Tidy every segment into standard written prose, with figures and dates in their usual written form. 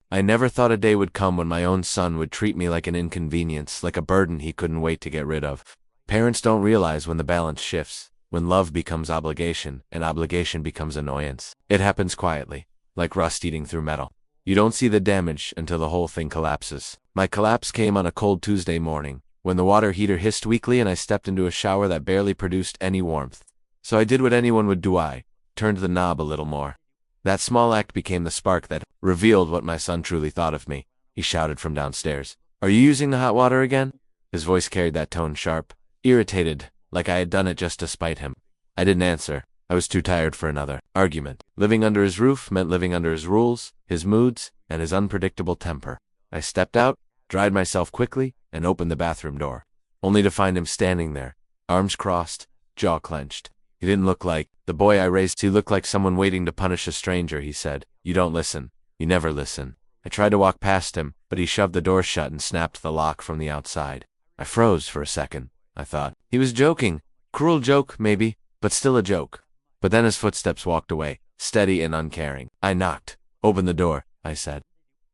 I never thought a day would come when my own son would treat me like an inconvenience, like a burden he couldn't wait to get rid of. Parents don't realize when the balance shifts, when love becomes obligation, and obligation becomes annoyance. It happens quietly, like rust eating through metal. You don't see the damage until the whole thing collapses. My collapse came on a cold Tuesday morning, when the water heater hissed weakly and I stepped into a shower that barely produced any warmth. So I did what anyone would do. I turned the knob a little more. That small act became the spark that revealed what my son truly thought of me. He shouted from downstairs, "Are you using the hot water again?" His voice carried that tone sharp, irritated, like I had done it just to spite him. I didn't answer. I was too tired for another argument. Living under his roof meant living under his rules, his moods, and his unpredictable temper. I stepped out, dried myself quickly, and opened the bathroom door, only to find him standing there, arms crossed, jaw clenched. He didn't look like the boy I raised. He looked like someone waiting to punish a stranger. He said, "You don't listen. You never listen." I tried to walk past him, but he shoved the door shut and snapped the lock from the outside. I froze for a second. I thought, he was joking. Cruel joke, maybe, but still a joke. But then his footsteps walked away, steady and uncaring. I knocked. "Open the door," I said.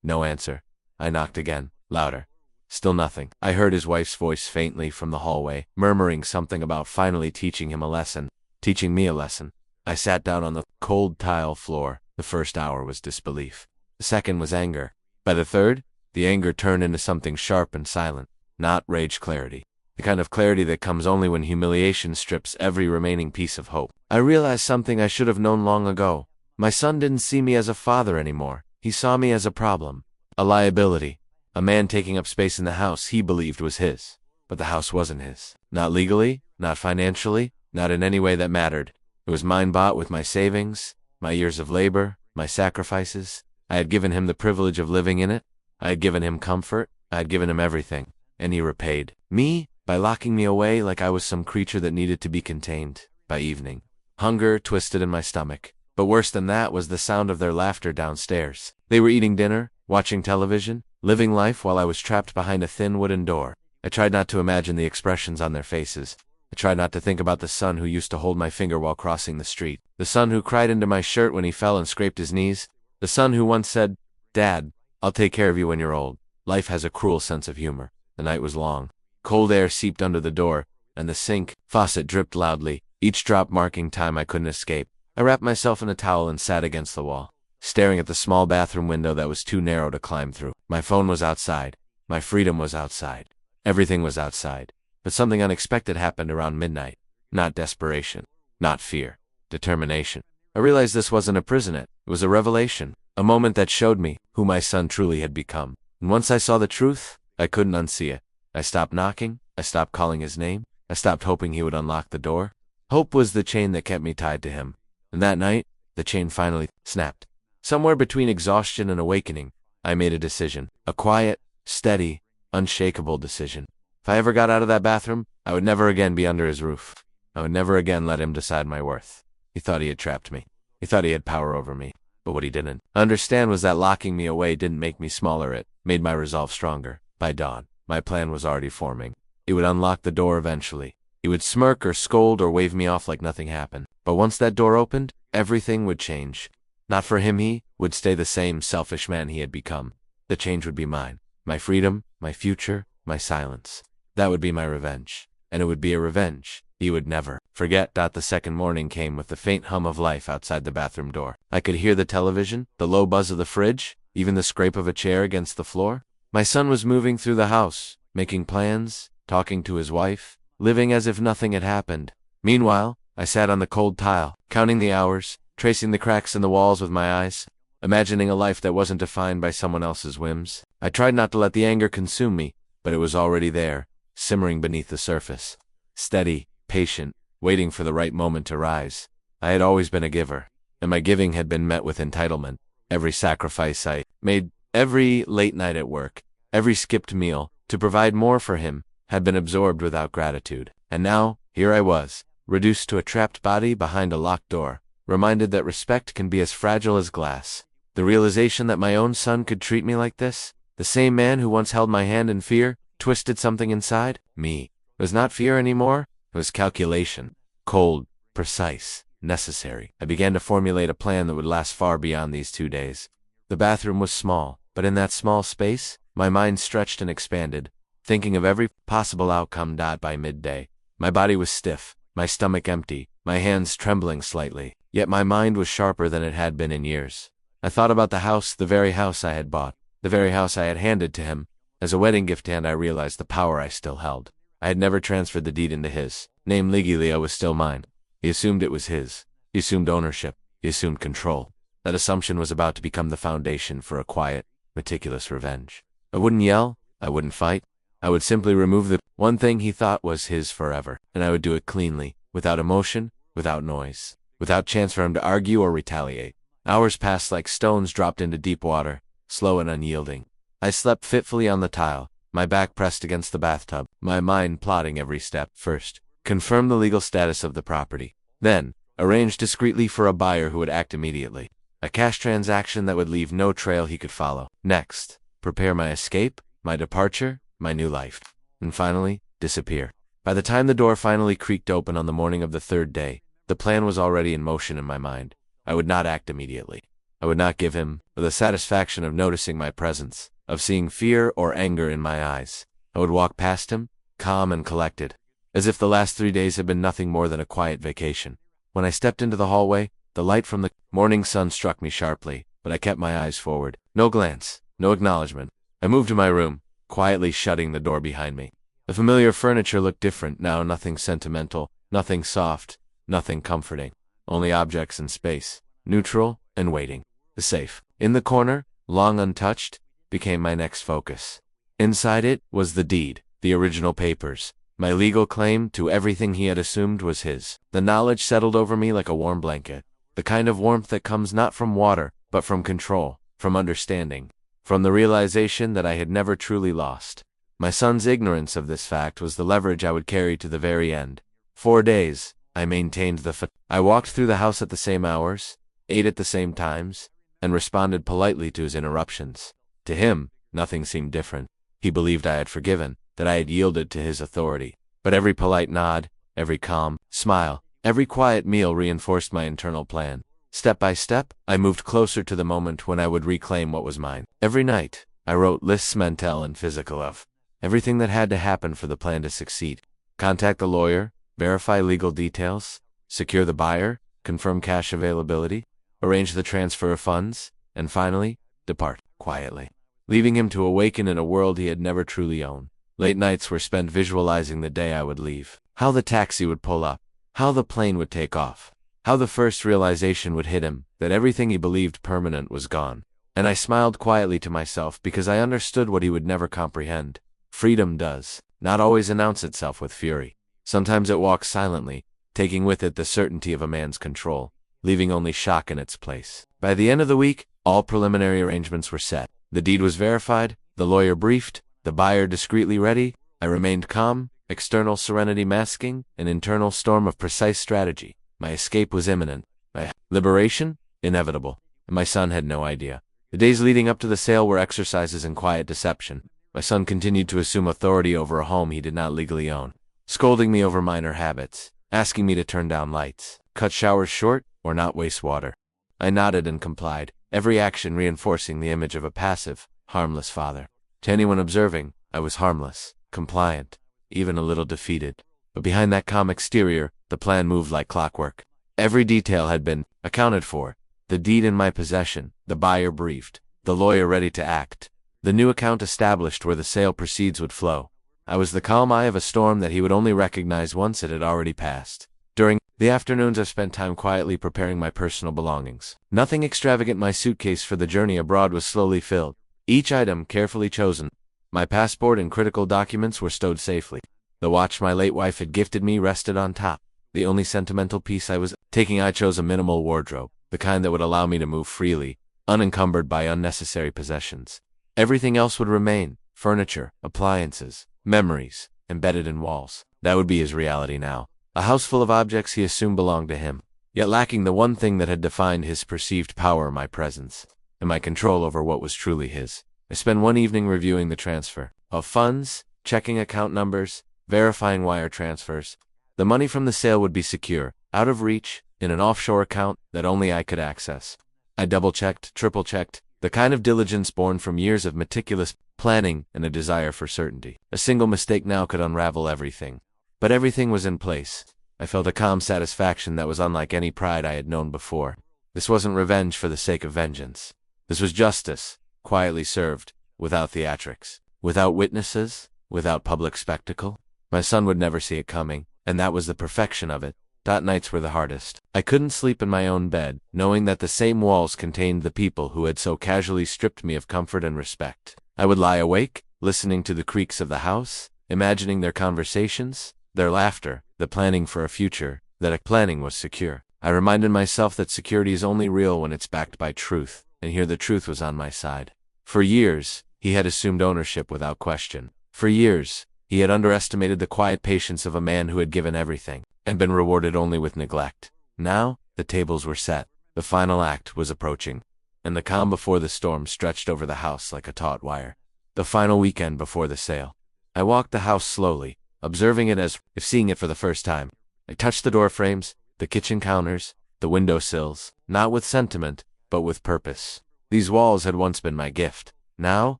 No answer. I knocked again, louder. Still nothing. I heard his wife's voice faintly from the hallway, murmuring something about finally teaching him a lesson. Teaching me a lesson. I sat down on the cold tile floor. The first hour was disbelief. The second was anger. By the third, the anger turned into something sharp and silent, not rage clarity. The kind of clarity that comes only when humiliation strips every remaining piece of hope. I realized something I should have known long ago. My son didn't see me as a father anymore. He saw me as a problem, a liability, a man taking up space in the house he believed was his. But the house wasn't his. Not legally, not financially, not in any way that mattered. It was mine, bought with my savings, my years of labor, my sacrifices. I had given him the privilege of living in it. I had given him comfort. I had given him everything. And he repaid me by locking me away like I was some creature that needed to be contained. By evening, hunger twisted in my stomach. But worse than that was the sound of their laughter downstairs. They were eating dinner, watching television, living life while I was trapped behind a thin wooden door. I tried not to imagine the expressions on their faces. I tried not to think about the son who used to hold my finger while crossing the street. The son who cried into my shirt when he fell and scraped his knees. The son who once said, "Dad, I'll take care of you when you're old." Life has a cruel sense of humor. The night was long. Cold air seeped under the door, and the sink faucet dripped loudly, each drop marking time I couldn't escape. I wrapped myself in a towel and sat against the wall, staring at the small bathroom window that was too narrow to climb through. My phone was outside. My freedom was outside. Everything was outside. But something unexpected happened around midnight. Not desperation. Not fear. Determination. I realized this wasn't a prison. It was a revelation. A moment that showed me who my son truly had become. And once I saw the truth, I couldn't unsee it. I stopped knocking. I stopped calling his name. I stopped hoping he would unlock the door. Hope was the chain that kept me tied to him. And that night, the chain finally snapped. Somewhere between exhaustion and awakening, I made a decision. A quiet, steady, unshakable decision. If I ever got out of that bathroom, I would never again be under his roof. I would never again let him decide my worth. He thought he had trapped me. He thought he had power over me. But what he didn't understand was that locking me away didn't make me smaller. It made my resolve stronger. By dawn, my plan was already forming. It would unlock the door eventually. He would smirk or scold or wave me off like nothing happened. But once that door opened, everything would change. Not for him. He would stay the same selfish man he had become. The change would be mine. My freedom, my future, my silence. That would be my revenge. And it would be a revenge he would never forget. The second morning came with the faint hum of life outside the bathroom door. I could hear the television, the low buzz of the fridge, even the scrape of a chair against the floor. My son was moving through the house, making plans, talking to his wife, living as if nothing had happened. Meanwhile, I sat on the cold tile, counting the hours, tracing the cracks in the walls with my eyes, imagining a life that wasn't defined by someone else's whims. I tried not to let the anger consume me, but it was already there, simmering beneath the surface. Steady, patient, waiting for the right moment to rise. I had always been a giver, and my giving had been met with entitlement. Every sacrifice I made, every late night at work, every skipped meal, to provide more for him, had been absorbed without gratitude. And now, here I was, reduced to a trapped body behind a locked door, reminded that respect can be as fragile as glass. The realization that my own son could treat me like this, the same man who once held my hand in fear, twisted something inside me. It was not fear anymore. It was calculation. Cold, precise, necessary. I began to formulate a plan that would last far beyond these 2 days. The bathroom was small, But in that small space, my mind stretched and expanded, thinking of every possible outcome. By midday, my body was stiff, my stomach empty, my hands trembling slightly, yet my mind was sharper than it had been in years. I thought about the house, the very house I had bought, the very house I had handed to him as a wedding gift, and I realized the power I still held. I had never transferred the deed into his name legally. It was still mine. He assumed it was his. He assumed ownership. He assumed control. That assumption was about to become the foundation for a quiet, meticulous revenge. I wouldn't yell. I wouldn't fight. I would simply remove the one thing he thought was his forever, and I would do it cleanly, without emotion, without noise, without chance for him to argue or retaliate. Hours passed like stones dropped into deep water, slow and unyielding. I slept fitfully on the tile, my back pressed against the bathtub, my mind plotting every step. First, confirm the legal status of the property. Then, arrange discreetly for a buyer who would act immediately. A cash transaction that would leave no trail he could follow. Next, prepare my escape, my departure, my new life. And finally, disappear. By the time the door finally creaked open on the morning of the third day, the plan was already in motion in my mind. I would not act immediately. I would not give him the satisfaction of noticing my presence, of seeing fear or anger in my eyes. I would walk past him, calm and collected, as if the last 3 days had been nothing more than a quiet vacation. When I stepped into the hallway, the light from the morning sun struck me sharply, but I kept my eyes forward. No glance, no acknowledgement. I moved to my room, quietly shutting the door behind me. The familiar furniture looked different now, nothing sentimental, nothing soft, nothing comforting. Only objects in space, neutral and waiting. The safe, in the corner, long untouched, became my next focus. Inside it was the deed, the original papers, my legal claim to everything he had assumed was his. The knowledge settled over me like a warm blanket, the kind of warmth that comes not from water, but from control, from understanding, from the realization that I had never truly lost. My son's ignorance of this fact was the leverage I would carry to the very end. 4 days, I maintained the I walked through the house at the same hours, ate at the same times, and responded politely to his interruptions. To him, nothing seemed different. He believed I had forgiven, that I had yielded to his authority. But every polite nod, every calm smile, every quiet meal reinforced my internal plan. Step by step, I moved closer to the moment when I would reclaim what was mine. Every night, I wrote lists mental and physical of everything that had to happen for the plan to succeed. Contact the lawyer, verify legal details, secure the buyer, confirm cash availability, arrange the transfer of funds, and finally, depart quietly, leaving him to awaken in a world he had never truly owned. Late nights were spent visualizing the day I would leave, how the taxi would pull up, how the plane would take off, how the first realization would hit him that everything he believed permanent was gone. And I smiled quietly to myself because I understood what he would never comprehend. Freedom does not always announce itself with fury. Sometimes it walks silently, taking with it the certainty of a man's control, leaving only shock in its place. By the end of the week, all preliminary arrangements were set. The deed was verified, the lawyer briefed, the buyer discreetly ready. I remained calm, external serenity masking an internal storm of precise strategy. My escape was imminent, my liberation inevitable, and my son had no idea. The days leading up to the sale were exercises in quiet deception. My son continued to assume authority over a home he did not legally own, scolding me over minor habits, asking me to turn down lights, cut showers short, or not waste water. I nodded and complied, every action reinforcing the image of a passive, harmless father. To anyone observing, I was harmless, compliant, even a little defeated. But behind that calm exterior, the plan moved like clockwork. Every detail had been accounted for. The deed in my possession, the buyer briefed, the lawyer ready to act, the new account established where the sale proceeds would flow. I was the calm eye of a storm that he would only recognize once it had already passed. During the afternoons, I spent time quietly preparing my personal belongings. Nothing extravagant. My suitcase for the journey abroad was slowly filled, each item carefully chosen. My passport and critical documents were stowed safely. The watch my late wife had gifted me rested on top. The only sentimental piece I was taking, I chose a minimal wardrobe, the kind that would allow me to move freely, unencumbered by unnecessary possessions. Everything else would remain: furniture, appliances, memories, embedded in walls. That would be his reality now. A house full of objects he assumed belonged to him, yet lacking the one thing that had defined his perceived power: my presence, and my control over what was truly his. I spent one evening reviewing the transfer of funds, checking account numbers, verifying wire transfers. The money from the sale would be secure, out of reach, in an offshore account that only I could access. I double-checked, triple-checked, The kind of diligence born from years of meticulous planning and a desire for certainty. A single mistake now could unravel everything. But everything was in place. I felt a calm satisfaction that was unlike any pride I had known before. This wasn't revenge for the sake of vengeance. This was justice, quietly served, without theatrics, without witnesses, without public spectacle. My son would never see it coming, and that was the perfection of it. Nights were the hardest. I couldn't sleep in my own bed, knowing that the same walls contained the people who had so casually stripped me of comfort and respect. I would lie awake, listening to the creaks of the house, imagining their conversations, their laughter, the planning for a future, that a planning was secure. I reminded myself that security is only real when it's backed by truth, and here the truth was on my side. For years, he had assumed ownership without question. For years, he had underestimated the quiet patience of a man who had given everything, and been rewarded only with neglect. Now, the tables were set. The final act was approaching, and the calm before the storm stretched over the house like a taut wire. The final weekend before the sale. I walked the house slowly, observing it as if seeing it for the first time. I touched the door frames, the kitchen counters, the window sills, not with sentiment, but with purpose. These walls had once been my gift. Now,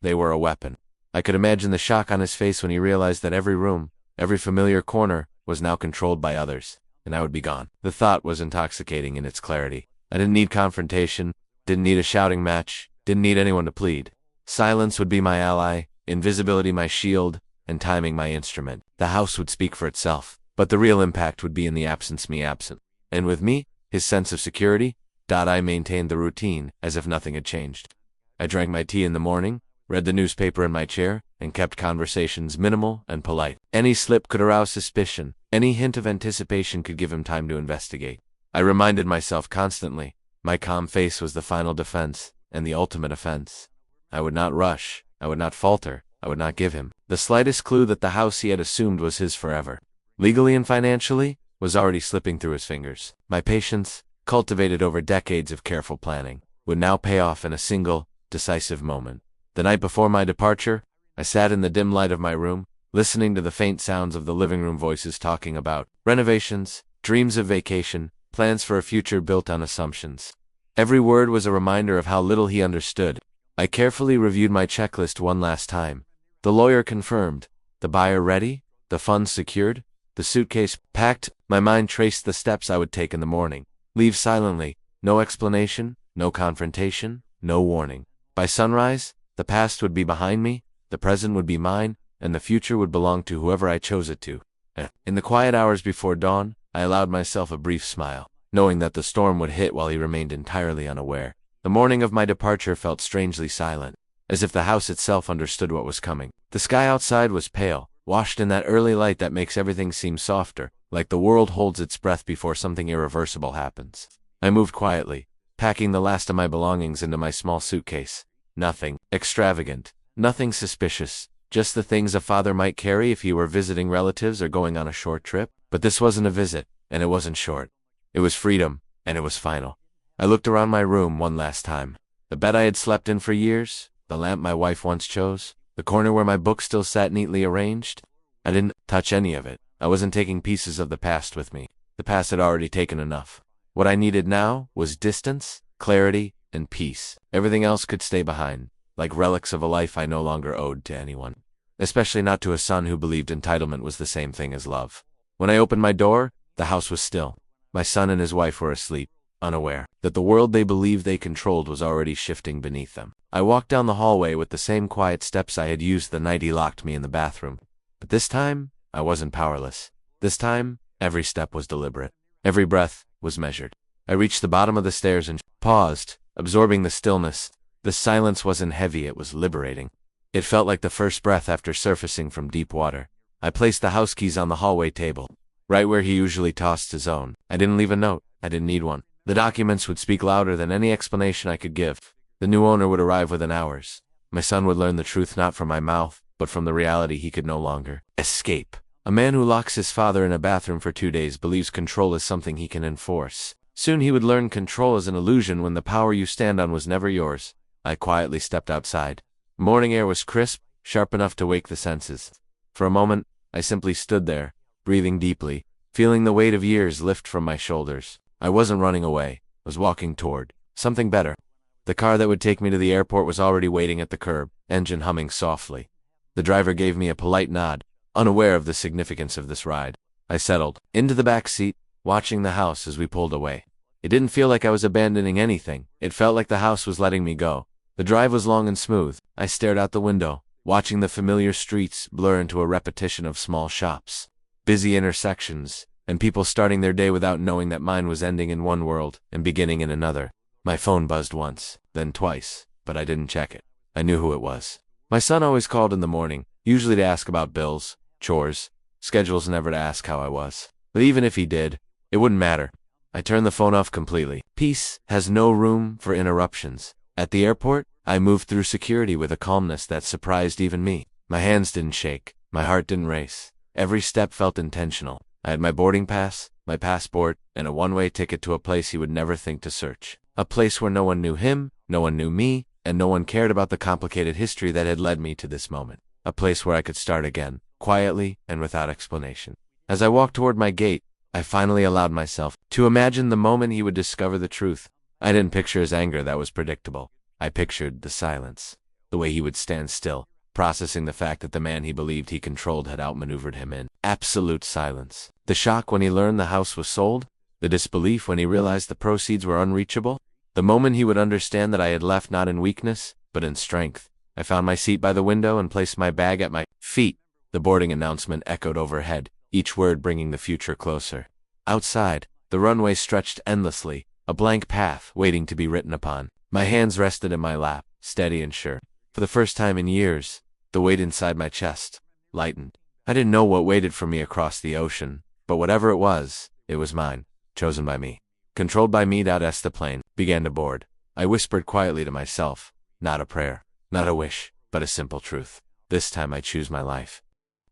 they were a weapon. I could imagine the shock on his face when he realized that every room, every familiar corner, was now controlled by others, and I would be gone. The thought was intoxicating in its clarity. I didn't need confrontation, didn't need a shouting match, didn't need anyone to plead. Silence would be my ally, invisibility my shield, and timing my instrument. The house would speak for itself, but the real impact would be in the absence me absent. And with me, his sense of security, I maintained the routine, as if nothing had changed. I drank my tea in the morning, read the newspaper in my chair, and kept conversations minimal and polite. Any slip could arouse suspicion, any hint of anticipation could give him time to investigate. I reminded myself constantly, my calm face was the final defense, and the ultimate offense. I would not rush, I would not falter, I would not give him the slightest clue that the house he had assumed was his forever. Legally and financially, was already slipping through his fingers. My patience, cultivated over decades of careful planning, would now pay off in a single, decisive moment. The night before my departure, I sat in the dim light of my room, listening to the faint sounds of the living room voices talking about renovations, dreams of vacation, plans for a future built on assumptions. Every word was a reminder of how little he understood. I carefully reviewed my checklist one last time. The lawyer confirmed, the buyer ready, the funds secured, the suitcase packed. My mind traced the steps I would take in the morning. Leave silently, no explanation, no confrontation, no warning. By sunrise, the past would be behind me, the present would be mine, and the future would belong to whoever I chose it to. In the quiet hours before dawn, I allowed myself a brief smile, knowing that the storm would hit while he remained entirely unaware. The morning of my departure felt strangely silent, as if the house itself understood what was coming. The sky outside was pale, washed in that early light that makes everything seem softer, like the world holds its breath before something irreversible happens. I moved quietly, packing the last of my belongings into my small suitcase. Nothing extravagant, nothing suspicious, just the things a father might carry if he were visiting relatives or going on a short trip. But this wasn't a visit, and it wasn't short. It was freedom, and it was final. I looked around my room one last time. The bed I had slept in for years, the lamp my wife once chose, the corner where my book still sat neatly arranged. I didn't touch any of it. I wasn't taking pieces of the past with me. The past had already taken enough. What I needed now was distance, clarity, and peace. Everything else could stay behind, like relics of a life I no longer owed to anyone. Especially not to a son who believed entitlement was the same thing as love. When I opened my door, the house was still. My son and his wife were asleep, unaware that the world they believed they controlled was already shifting beneath them. I walked down the hallway with the same quiet steps I had used the night he locked me in the bathroom. But this time, I wasn't powerless. This time, every step was deliberate. Every breath was measured. I reached the bottom of the stairs and paused, absorbing the stillness. The silence wasn't heavy, it was liberating. It felt like the first breath after surfacing from deep water. I placed the house keys on the hallway table, right where he usually tossed his own. I didn't leave a note. I didn't need one. The documents would speak louder than any explanation I could give. The new owner would arrive within hours. My son would learn the truth not from my mouth, but from the reality he could no longer escape. A man who locks his father in a bathroom for 2 days believes control is something he can enforce. Soon he would learn control is an illusion when the power you stand on was never yours. I quietly stepped outside. Morning air was crisp, sharp enough to wake the senses. For a moment, I simply stood there, breathing deeply, feeling the weight of years lift from my shoulders. I wasn't running away, I was walking toward something better. The car that would take me to the airport was already waiting at the curb, engine humming softly. The driver gave me a polite nod, unaware of the significance of this ride. I settled into the back seat, watching the house as we pulled away. It didn't feel like I was abandoning anything. It felt like the house was letting me go. The drive was long and smooth. I stared out the window, watching the familiar streets blur into a repetition of small shops, busy intersections, and people starting their day without knowing that mine was ending in one world and beginning in another. My phone buzzed once, then twice, but I didn't check it. I knew who it was. My son always called in the morning, usually to ask about bills, chores, schedules, never to ask how I was. But even if he did, it wouldn't matter. I turned the phone off completely. Peace has no room for interruptions. At the airport, I moved through security with a calmness that surprised even me. My hands didn't shake. My heart didn't race. Every step felt intentional. I had my boarding pass, my passport, and a one-way ticket to a place he would never think to search. A place where no one knew him, no one knew me, and no one cared about the complicated history that had led me to this moment. A place where I could start again, quietly and without explanation. As I walked toward my gate, I finally allowed myself to imagine the moment he would discover the truth. I didn't picture his anger, that was predictable. I pictured the silence, the way he would stand still, processing the fact that the man he believed he controlled had outmaneuvered him in absolute silence. The shock when he learned the house was sold, the disbelief when he realized the proceeds were unreachable, the moment he would understand that I had left not in weakness, but in strength. I found my seat by the window and placed my bag at my feet. The boarding announcement echoed overhead, each word bringing the future closer. Outside, the runway stretched endlessly, a blank path waiting to be written upon. My hands rested in my lap, steady and sure. For the first time in years, the weight inside my chest lightened. I didn't know what waited for me across the ocean, but whatever it was mine, chosen by me. Controlled by me. As the plane began to board, I whispered quietly to myself, not a prayer, not a wish, but a simple truth. This time I choose my life.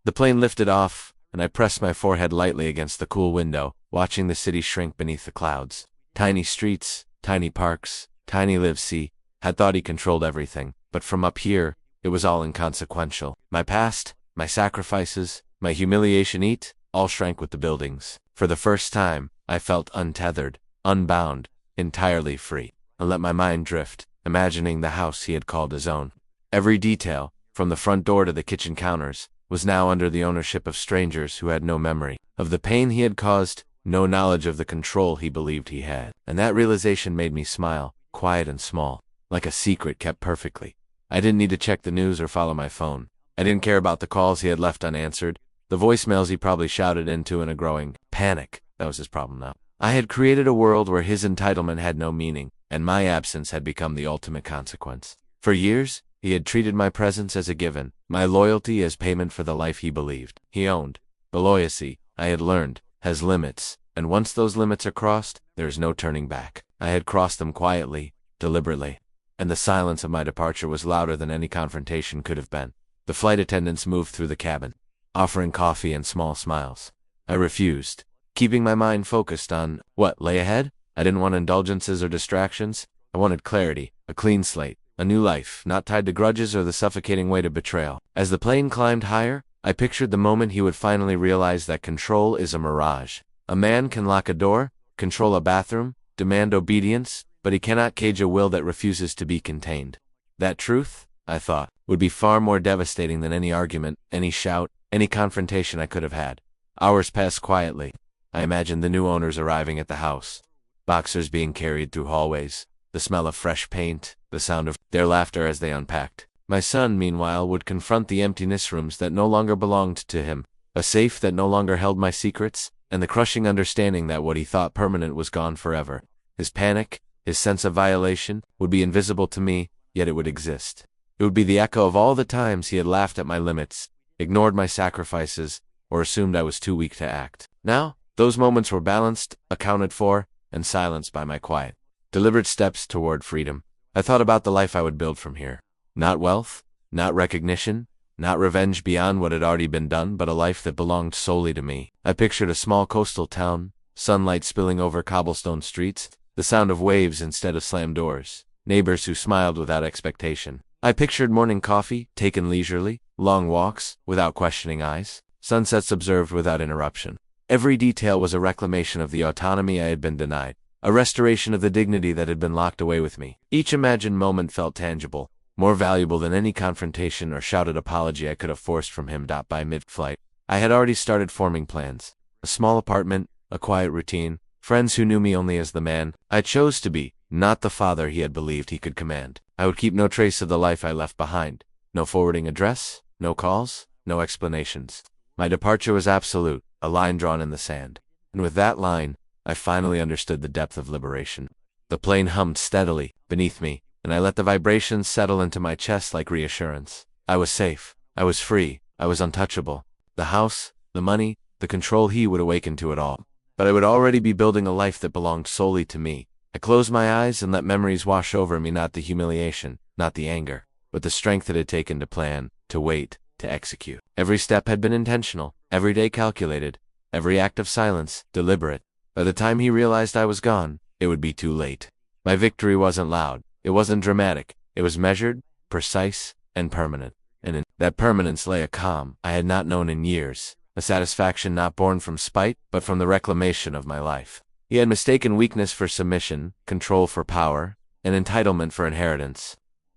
The plane lifted off, and I pressed my forehead lightly against the cool window, watching the city shrink beneath the clouds. Tiny streets, tiny parks, tiny lives. He had thought he controlled everything, but from up here, it was all inconsequential. My past, my sacrifices, my humiliation, all shrank with the buildings. For the first time, I felt untethered, unbound, entirely free. I let my mind drift, imagining the house he had called his own. Every detail, from the front door to the kitchen counters, was now under the ownership of strangers who had no memory of the pain he had caused, no knowledge of the control he believed he had. And that realization made me smile, quiet and small, like a secret kept perfectly. I didn't need to check the news or follow my phone. I didn't care about the calls he had left unanswered, the voicemails he probably shouted into in a growing panic. That was his problem now. I had created a world where his entitlement had no meaning, and my absence had become the ultimate consequence. For years, he had treated my presence as a given, my loyalty as payment for the life he believed he owned. But loyalty, I had learned, has limits, and once those limits are crossed, there is no turning back. I had crossed them quietly, deliberately, and the silence of my departure was louder than any confrontation could have been. The flight attendants moved through the cabin, offering coffee and small smiles. I refused, keeping my mind focused on what lay ahead. I didn't want indulgences or distractions. I wanted clarity, a clean slate, a new life, not tied to grudges or the suffocating weight of betrayal. As the plane climbed higher, I pictured the moment he would finally realize that control is a mirage. A man can lock a door, control a bathroom, demand obedience, but he cannot cage a will that refuses to be contained. That truth, I thought, would be far more devastating than any argument, any shout, any confrontation I could have had. Hours passed quietly. I imagined the new owners arriving at the house, boxers being carried through hallways, the smell of fresh paint, the sound of their laughter as they unpacked. My son, meanwhile, would confront the emptiness, rooms that no longer belonged to him, a safe that no longer held my secrets, and the crushing understanding that what he thought permanent was gone forever. His panic, his sense of violation, would be invisible to me, yet it would exist. It would be the echo of all the times he had laughed at my limits, ignored my sacrifices, or assumed I was too weak to act. Now, those moments were balanced, accounted for, and silenced by my quiet, deliberate steps toward freedom. I thought about the life I would build from here. Not wealth, not recognition, not revenge beyond what had already been done, but a life that belonged solely to me. I pictured a small coastal town, sunlight spilling over cobblestone streets, the sound of waves instead of slammed doors, neighbors who smiled without expectation. I pictured morning coffee, taken leisurely, long walks, without questioning eyes, sunsets observed without interruption. Every detail was a reclamation of the autonomy I had been denied, a restoration of the dignity that had been locked away with me. Each imagined moment felt tangible, more valuable than any confrontation or shouted apology I could have forced from him. By mid-flight, I had already started forming plans. A small apartment, a quiet routine, friends who knew me only as the man I chose to be, not the father he had believed he could command. I would keep no trace of the life I left behind. No forwarding address, no calls, no explanations. My departure was absolute, a line drawn in the sand. And with that line, I finally understood the depth of liberation. The plane hummed steadily beneath me, and I let the vibrations settle into my chest like reassurance. I was safe. I was free. I was untouchable. The house, the money, the control he would awaken to it all. But I would already be building a life that belonged solely to me. I closed my eyes and let memories wash over me, not the humiliation, not the anger, but the strength it had taken to plan, to wait, to execute. Every step had been intentional, every day calculated, every act of silence, deliberate. By the time he realized I was gone, it would be too late. My victory wasn't loud, it wasn't dramatic, it was measured, precise, and permanent. And in that permanence lay a calm I had not known in years, a satisfaction not born from spite, but from the reclamation of my life. He had mistaken weakness for submission, control for power, and entitlement for inheritance.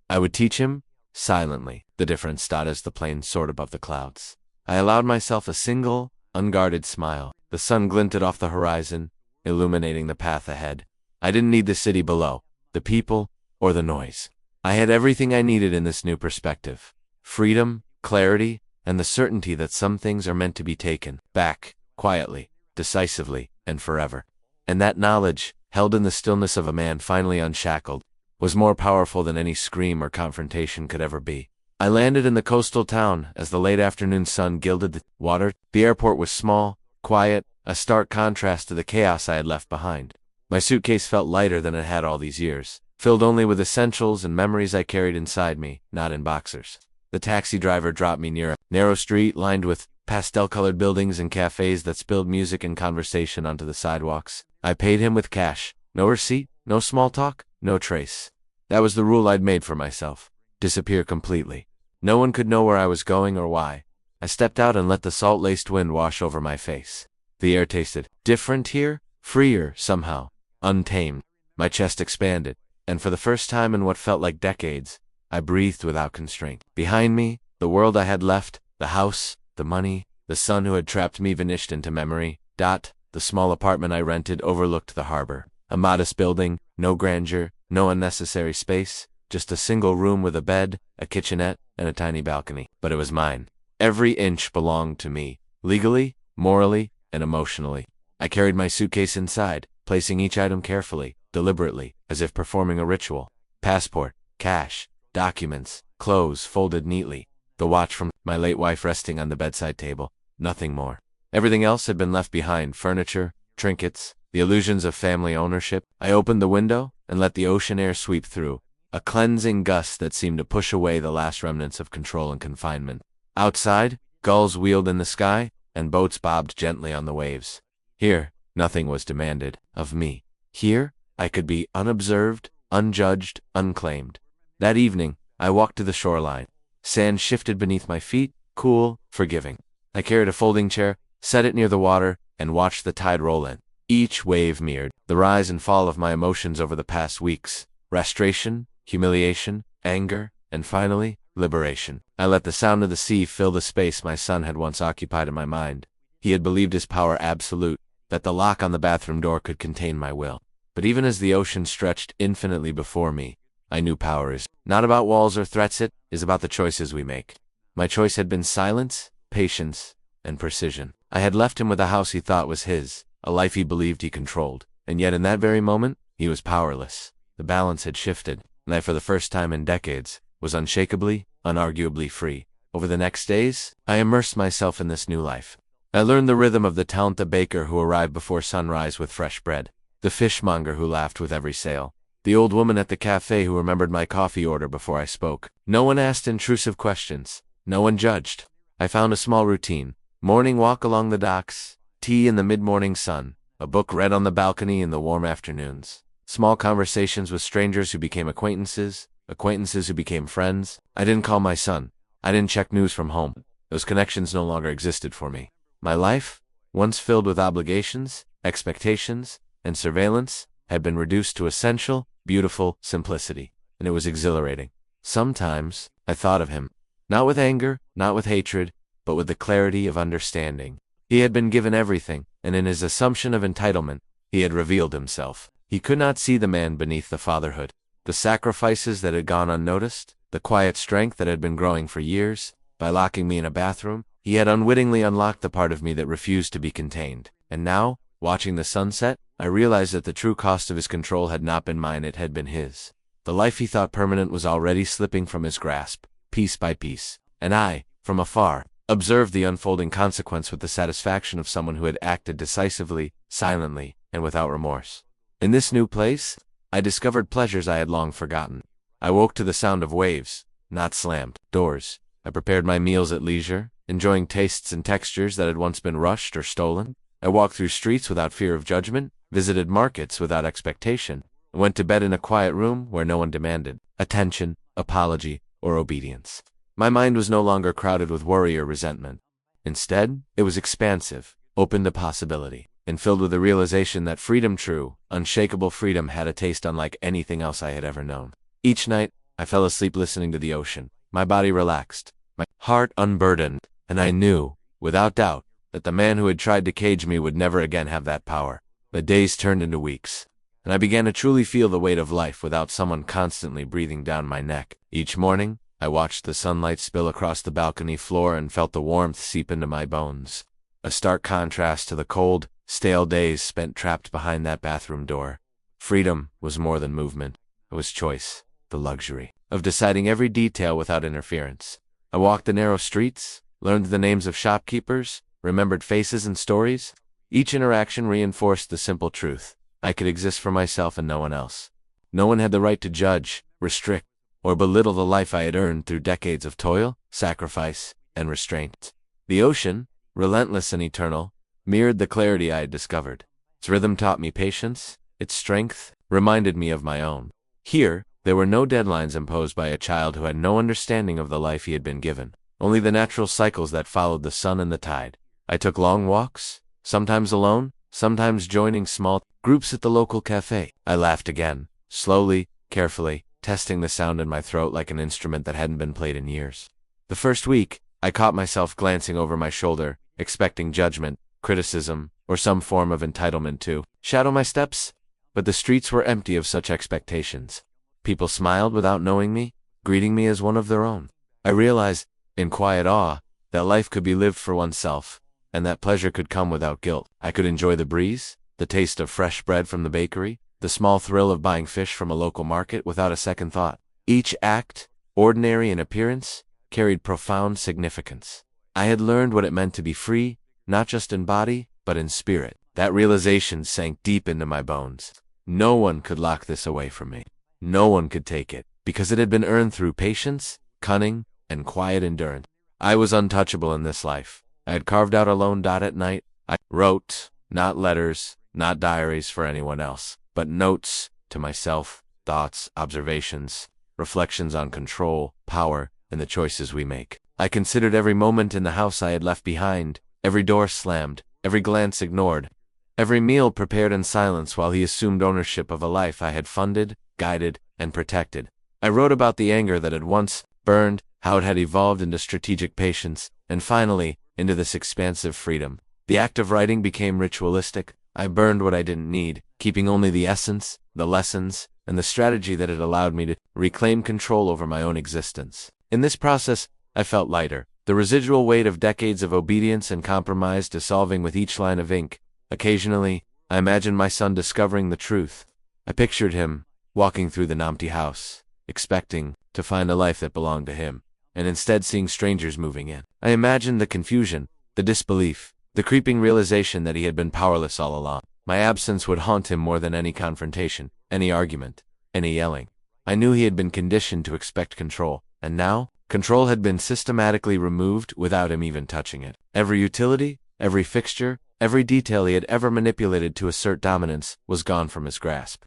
I would teach him, silently, the difference. As the plane soared above the clouds, I allowed myself a single, unguarded smile. The sun glinted off the horizon, illuminating the path ahead. I didn't need the city below, the people, or the noise. I had everything I needed in this new perspective: freedom, clarity, and the certainty that some things are meant to be taken back, quietly, decisively, and forever. And that knowledge, held in the stillness of a man finally unshackled, was more powerful than any scream or confrontation could ever be. I landed in the coastal town as the late afternoon sun gilded the water. The airport was small, quiet, a stark contrast to the chaos I had left behind. My suitcase felt lighter than it had all these years, filled only with essentials and memories I carried inside me, not in boxers. The taxi driver dropped me near a narrow street lined with pastel-colored buildings and cafes that spilled music and conversation onto the sidewalks. I paid him with cash. No receipt, no small talk, no trace. That was the rule I'd made for myself. Disappear completely. No one could know where I was going or why. I stepped out and let the salt-laced wind wash over my face. The air tasted different here, freer, somehow, untamed. My chest expanded, and for the first time in what felt like decades, I breathed without constraint. Behind me, the world I had left, the house, the money, the son who had trapped me vanished into memory. The small apartment I rented overlooked the harbor. A modest building, no grandeur, no unnecessary space, just a single room with a bed, a kitchenette, and a tiny balcony. But it was mine. Every inch belonged to me, legally, morally, and emotionally. I carried my suitcase inside, placing each item carefully, deliberately, as if performing a ritual. Passport, cash, documents, clothes folded neatly, the watch from my late wife resting on the bedside table. Nothing more. Everything else had been left behind: furniture, trinkets, the illusions of family ownership. I opened the window and let the ocean air sweep through, a cleansing gust that seemed to push away the last remnants of control and confinement. Outside, gulls wheeled in the sky, and boats bobbed gently on the waves. Here, nothing was demanded of me. Here, I could be unobserved, unjudged, unclaimed. That evening, I walked to the shoreline. Sand shifted beneath my feet, cool, forgiving. I carried a folding chair, set it near the water, and watched the tide roll in. Each wave mirrored the rise and fall of my emotions over the past weeks: frustration, humiliation, anger, and finally, liberation. I let the sound of the sea fill the space my son had once occupied in my mind. He had believed his power absolute, that the lock on the bathroom door could contain my will. But even as the ocean stretched infinitely before me, I knew power is not about walls or threats, it is about the choices we make. My choice had been silence, patience, and precision. I had left him with a house he thought was his, a life he believed he controlled, and yet in that very moment, he was powerless. The balance had shifted, and I, for the first time in decades, was unshakably, unarguably free. Over the next days, I immersed myself in this new life. I learned the rhythm of the Talenta baker who arrived before sunrise with fresh bread, the fishmonger who laughed with every sail, the old woman at the cafe who remembered my coffee order before I spoke. No one asked intrusive questions. No one judged. I found a small routine: morning walk along the docks, tea in the mid-morning sun, a book read on the balcony in the warm afternoons, small conversations with strangers who became acquaintances, acquaintances who became friends. I didn't call my son. I didn't check news from home. Those connections no longer existed for me. My life, once filled with obligations, expectations, and surveillance, had been reduced to essential, beautiful simplicity, and it was exhilarating. Sometimes I thought of him, not with anger, not with hatred, but with the clarity of understanding. He had been given everything, and in his assumption of entitlement, he had revealed himself. He could not see the man beneath the fatherhood, the sacrifices that had gone unnoticed, the quiet strength that had been growing for years. By locking me in a bathroom, he had unwittingly unlocked the part of me that refused to be contained. And now, watching the sunset, I realized that the true cost of his control had not been mine, it had been his. The life he thought permanent was already slipping from his grasp, piece by piece. And I, from afar, observed the unfolding consequence with the satisfaction of someone who had acted decisively, silently, and without remorse. In this new place, I discovered pleasures I had long forgotten. I woke to the sound of waves, not slammed doors. I prepared my meals at leisure, enjoying tastes and textures that had once been rushed or stolen. I walked through streets without fear of judgment, visited markets without expectation, and went to bed in a quiet room where no one demanded attention, apology, or obedience. My mind was no longer crowded with worry or resentment. Instead, it was expansive, open to possibility, and filled with the realization that freedom, true, unshakable freedom, had a taste unlike anything else I had ever known. Each night, I fell asleep listening to the ocean. My body relaxed, my heart unburdened, and I knew, without doubt, that the man who had tried to cage me would never again have that power. The days turned into weeks, and I began to truly feel the weight of life without someone constantly breathing down my neck. Each morning, I watched the sunlight spill across the balcony floor and felt the warmth seep into my bones. A stark contrast to the cold, stale days spent trapped behind that bathroom door. Freedom was more than movement. It was choice, the luxury of deciding every detail without interference. I walked the narrow streets, learned the names of shopkeepers, remembered faces and stories. Each interaction reinforced the simple truth: I could exist for myself and no one else. No one had the right to judge, restrict, or belittle the life I had earned through decades of toil, sacrifice, and restraint. The ocean, relentless and eternal, mirrored the clarity I had discovered. Its rhythm taught me patience, its strength reminded me of my own. Here, there were no deadlines imposed by a child who had no understanding of the life he had been given, only the natural cycles that followed the sun and the tide. I took long walks, sometimes alone, sometimes joining small groups at the local cafe. I laughed again, slowly, carefully, testing the sound in my throat like an instrument that hadn't been played in years. The first week, I caught myself glancing over my shoulder, expecting judgment, criticism, or some form of entitlement to shadow my steps, but the streets were empty of such expectations. People smiled without knowing me, greeting me as one of their own. I realized, in quiet awe, that life could be lived for oneself, and that pleasure could come without guilt. I could enjoy the breeze, the taste of fresh bread from the bakery, the small thrill of buying fish from a local market without a second thought. Each act, ordinary in appearance, carried profound significance. I had learned what it meant to be free, not just in body, but in spirit. That realization sank deep into my bones. No one could lock this away from me. No one could take it, because it had been earned through patience, cunning, and quiet endurance. I was untouchable in this life. I had carved out a lone dot at night. I wrote, not letters, not diaries for anyone else, but notes to myself, thoughts, observations, reflections on control, power, and the choices we make. I considered every moment in the house I had left behind, every door slammed, every glance ignored, every meal prepared in silence while he assumed ownership of a life I had funded, guided, and protected. I wrote about the anger that had once burned, how it had evolved into strategic patience, and finally, into this expansive freedom. The act of writing became ritualistic. I burned what I didn't need, keeping only the essence, the lessons, and the strategy that had allowed me to reclaim control over my own existence. In this process, I felt lighter, the residual weight of decades of obedience and compromise dissolving with each line of ink. Occasionally, I imagined my son discovering the truth. I pictured him walking through the empty house, expecting to find a life that belonged to him, and instead seeing strangers moving in. I imagined the confusion, the disbelief, the creeping realization that he had been powerless all along. My absence would haunt him more than any confrontation, any argument, any yelling. I knew he had been conditioned to expect control, and now, control had been systematically removed without him even touching it. Every utility, every fixture, every detail he had ever manipulated to assert dominance was gone from his grasp.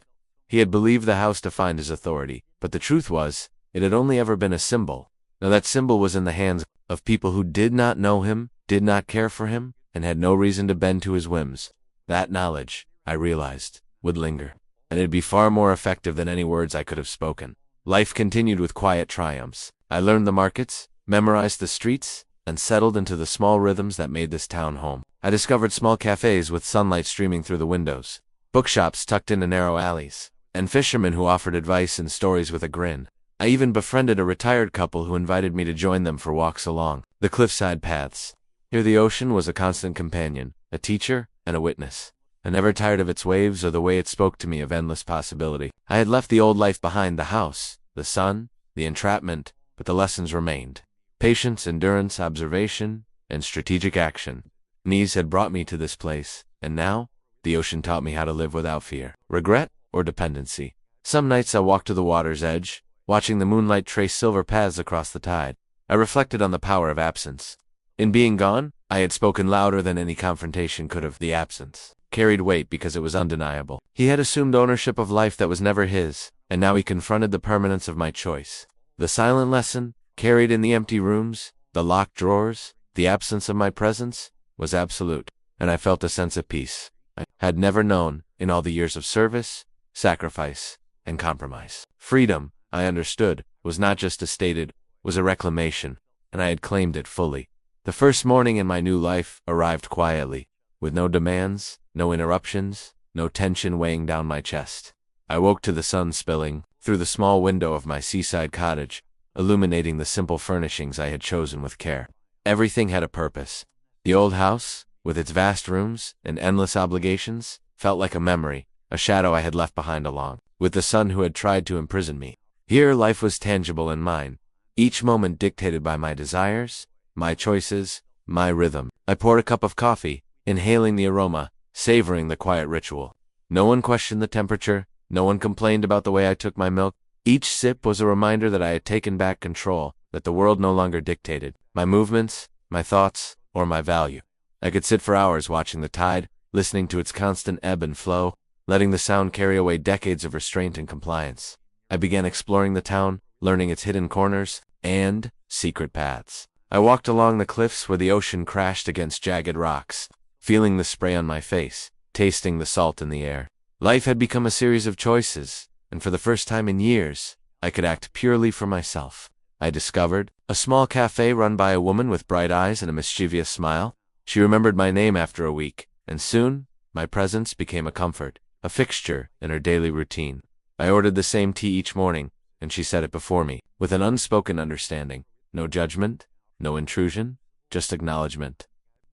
He had believed the house defined his authority, but the truth was, it had only ever been a symbol. Now that symbol was in the hands of people who did not know him, did not care for him, and had no reason to bend to his whims. That knowledge, I realized, would linger. and it'd be far more effective than any words I could have spoken. Life continued with quiet triumphs. I learned the markets, memorized the streets, and settled into the small rhythms that made this town home. I discovered small cafes with sunlight streaming through the windows, bookshops tucked into narrow alleys, and fishermen who offered advice and stories with a grin. I even befriended a retired couple who invited me to join them for walks along the cliffside paths. Here the ocean was a constant companion, a teacher, and a witness. I never tired of its waves or the way it spoke to me of endless possibility. I had left the old life behind, the house, the sun, the entrapment, but the lessons remained. Patience, endurance, observation, and strategic action. These had brought me to this place, and now, the ocean taught me how to live without fear, regret, or dependency. Some nights I walked to the water's edge, watching the moonlight trace silver paths across the tide. I reflected on the power of absence. In being gone, I had spoken louder than any confrontation could have. The absence carried weight because it was undeniable. He had assumed ownership of life that was never his, and now he confronted the permanence of my choice. The silent lesson, carried in the empty rooms, the locked drawers, the absence of my presence, was absolute, and I felt a sense of peace I had never known in all the years of service, sacrifice, and compromise. Freedom, I understood, was not just a stated, was a reclamation, and I had claimed it fully. The first morning in my new life arrived quietly, with no demands, no interruptions, no tension weighing down my chest. I woke to the sun spilling through the small window of my seaside cottage, illuminating the simple furnishings I had chosen with care. Everything had a purpose. The old house, with its vast rooms and endless obligations, felt like a memory, a shadow I had left behind along with the son who had tried to imprison me. Here life was tangible and mine, each moment dictated by my desires, my choices, my rhythm. I poured a cup of coffee, inhaling the aroma, savoring the quiet ritual. No one questioned the temperature, no one complained about the way I took my milk. Each sip was a reminder that I had taken back control, that the world no longer dictated my movements, my thoughts, or my value. I could sit for hours watching the tide, listening to its constant ebb and flow, letting the sound carry away decades of restraint and compliance. I began exploring the town, learning its hidden corners and secret paths. I walked along the cliffs where the ocean crashed against jagged rocks, feeling the spray on my face, tasting the salt in the air. Life had become a series of choices, and for the first time in years, I could act purely for myself. I discovered a small cafe run by a woman with bright eyes and a mischievous smile. She remembered my name after a week, and soon, my presence became a comfort, a fixture in her daily routine. I ordered the same tea each morning, and she set it before me, with an unspoken understanding. No judgment, no intrusion, just acknowledgement.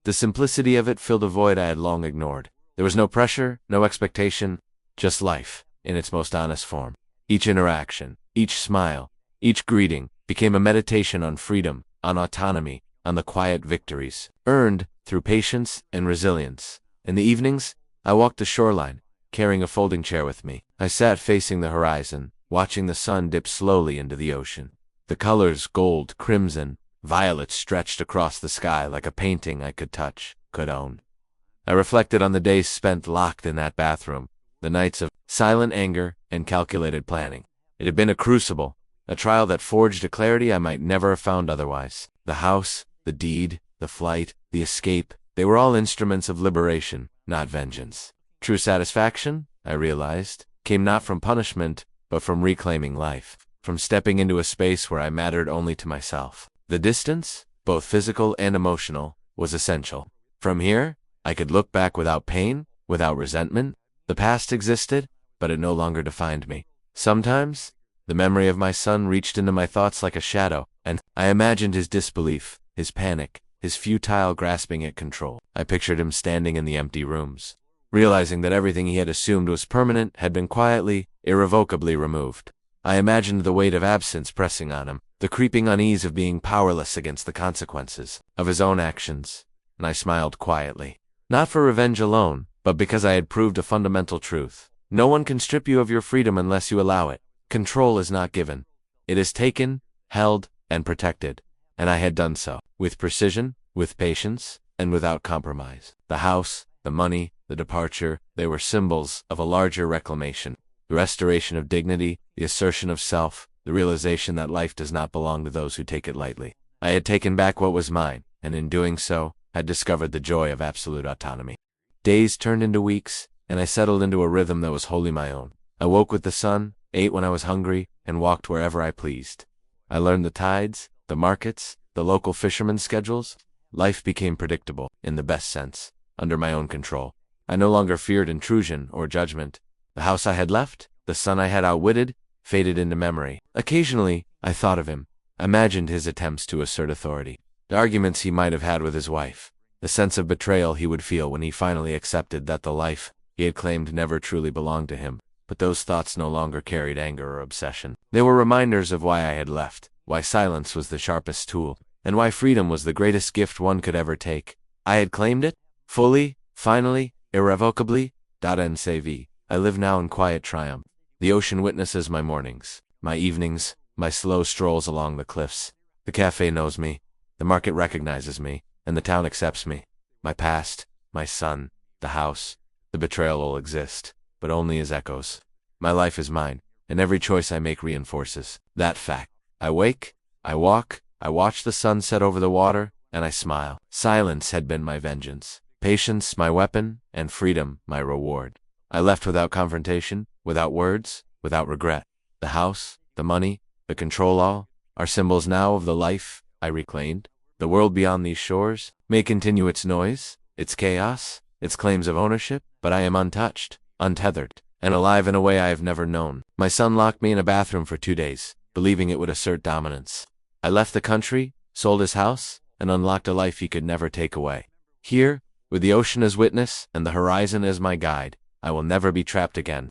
The simplicity of it filled a void I had long ignored. There was no pressure, no expectation, just life, in its most honest form. Each interaction, each smile, each greeting became a meditation on freedom, on autonomy, on the quiet victories earned through patience and resilience. In the evenings, I walked the shoreline, carrying a folding chair with me. I sat facing the horizon, watching the sun dip slowly into the ocean. The colors, gold, crimson, violet, stretched across the sky like a painting I could touch, could own. I reflected on the days spent locked in that bathroom, the nights of silent anger and calculated planning. It had been a crucible, a trial that forged a clarity I might never have found otherwise. The house, the deed, the flight, the escape, they were all instruments of liberation, not vengeance. True satisfaction, I realized, came not from punishment, but from reclaiming life, from stepping into a space where I mattered only to myself. The distance, both physical and emotional, was essential. From here, I could look back without pain, without resentment. The past existed, but it no longer defined me. Sometimes, the memory of my son reached into my thoughts like a shadow, and I imagined his disbelief, his panic, his futile grasping at control. I pictured him standing in the empty rooms, realizing that everything he had assumed was permanent had been quietly, irrevocably removed. I imagined the weight of absence pressing on him, the creeping unease of being powerless against the consequences of his own actions, and I smiled quietly. Not for revenge alone, but because I had proved a fundamental truth. No one can strip you of your freedom unless you allow it. Control is not given. It is taken, held, and protected, and I had done so, with precision, with patience, and without compromise. The house, the money, the departure, they were symbols of a larger reclamation, the restoration of dignity, the assertion of self, the realization that life does not belong to those who take it lightly. I had taken back what was mine, and in doing so, had discovered the joy of absolute autonomy. Days turned into weeks, and I settled into a rhythm that was wholly my own. I woke with the sun, ate when I was hungry, and walked wherever I pleased. I learned the tides, the markets, the local fishermen's schedules. Life became predictable, in the best sense, under my own control. I no longer feared intrusion or judgment. The house I had left, the son I had outwitted, faded into memory. Occasionally, I thought of him, imagined his attempts to assert authority, the arguments he might have had with his wife, the sense of betrayal he would feel when he finally accepted that the life he had claimed never truly belonged to him. But those thoughts no longer carried anger or obsession. They were reminders of why I had left, why silence was the sharpest tool, and why freedom was the greatest gift one could ever take. I had claimed it, fully, finally, irrevocably. NCV. I live now in quiet triumph. The ocean witnesses my mornings, my evenings, my slow strolls along the cliffs. The cafe knows me, the market recognizes me, and the town accepts me. My past, my son, the house, the betrayal all exist, but only as echoes. My life is mine, and every choice I make reinforces that fact. I wake, I walk, I watch the sun set over the water, and I smile. Silence had been my vengeance, patience my weapon, and freedom my reward. I left without confrontation, without words, without regret. The house, the money, the control all, are symbols now of the life I reclaimed. The world beyond these shores may continue its noise, its chaos, its claims of ownership, but I am untouched, untethered, and alive in a way I have never known. My son locked me in a bathroom for 2 days, believing it would assert dominance. I left the country, sold his house, and unlocked a life he could never take away. Here, with the ocean as witness and the horizon as my guide, I will never be trapped again.